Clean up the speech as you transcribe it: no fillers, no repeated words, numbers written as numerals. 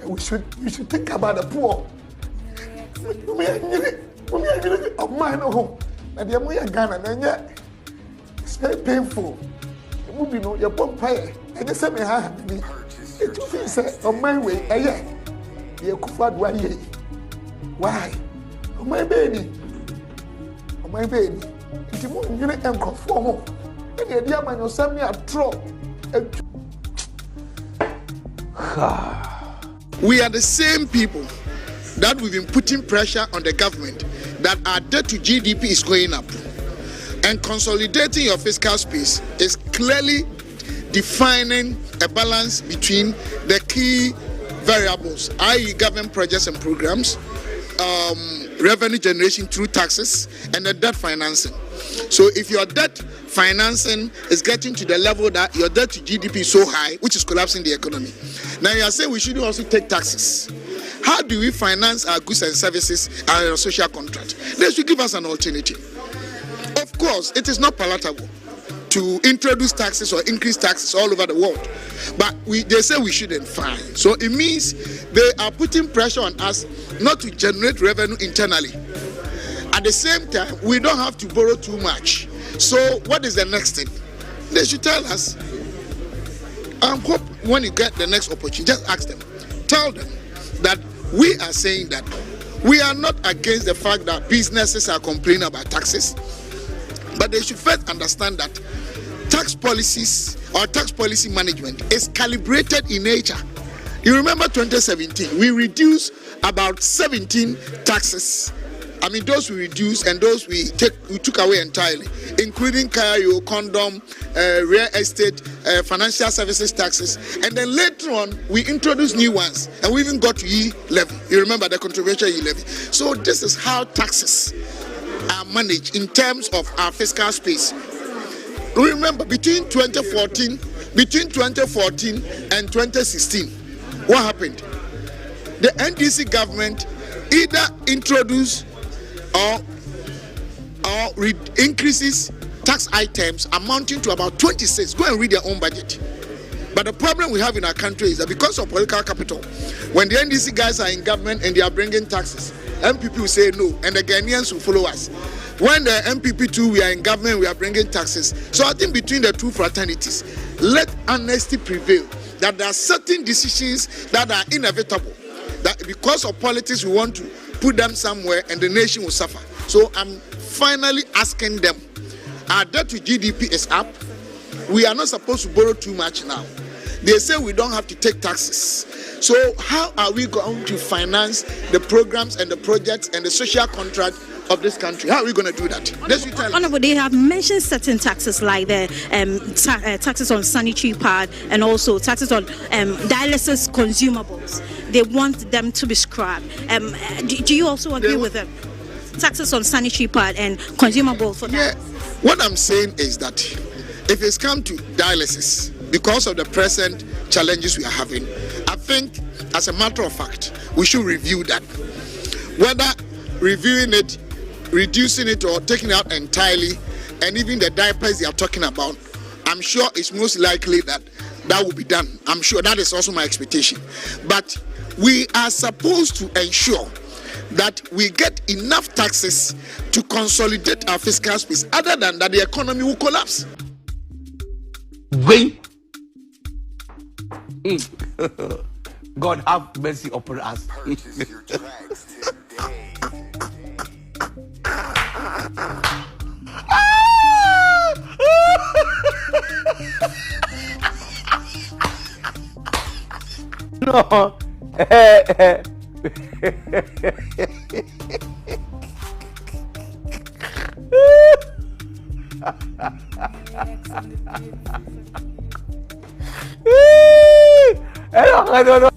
We should think about the poor. Of mine home. And the Amoya Ghana, and yet it's very painful. The movie, no, your bomb pie, and the same hand me. It was on my way, a year. You could find why? Oh, my baby. Oh, my baby. It's a moon unit and conform. And the idea man, you send me a throw. We are the same people that we've been putting pressure on the government that our debt to GDP is going up. And consolidating your fiscal space is clearly defining a balance between the key variables, i.e. government projects and programs, revenue generation through taxes, and the debt financing. So if your debt financing is getting to the level that your debt to GDP is so high, which is collapsing the economy. Now you are saying we should also take taxes. How do we finance our goods and services and our social contract? They should give us an alternative. Of course, it is not palatable to introduce taxes or increase taxes all over the world. But they say we shouldn't, fine. So it means they are putting pressure on us not to generate revenue internally. At the same time, we don't have to borrow too much. So what is the next thing? They should tell us. I hope when you get the next opportunity, just ask them. Tell them that we are saying that we are not against the fact that businesses are complaining about taxes, but they should first understand that tax policies or tax policy management is calibrated in nature. You remember 2017, we reduced about 17 taxes. I mean, those we reduced and those we took away entirely, including KIO, condom, real estate, financial services taxes. And then later on, we introduced new ones. And we even got to E-levy. You remember the controversial E-levy. So this is how taxes are managed in terms of our fiscal space. Remember, between 2014 and 2016, what happened? The NDC government either introduced or increases tax items amounting to about 26. Go and read their own budget. But the problem we have in our country is that because of political capital, when the NDC guys are in government and they are bringing taxes, MPP will say no, and the Ghanaians will follow us. When the MPP too, we are in government, we are bringing taxes. So I think between the two fraternities, let honesty prevail. That there are certain decisions that are inevitable. That because of politics, we want to put them somewhere and the nation will suffer. So I'm finally asking them, our debt to GDP is up. We are not supposed to borrow too much now. They say we don't have to take taxes. So how are we going to finance the programs and the projects and the social contract of this country? How are we going to do that? Honorable, they have mentioned certain taxes like the taxes on sanitary pad and also taxes on dialysis consumables. They want them to be scrapped. Do you also agree with them? Taxes on sanitary pad and consumables for that? What I'm saying is that if it's come to dialysis, because of the present challenges we are having, I think, as a matter of fact, we should review that. Whether reviewing it, reducing it, or taking it out entirely, and even the diapers they are talking about, I'm sure it's most likely that that will be done. I'm sure that is also my expectation. But we are supposed to ensure that we get enough taxes to consolidate our fiscal space. Other than that, the economy will collapse. Wait. God have mercy upon us. Purchase your tracks today. No. I don't know.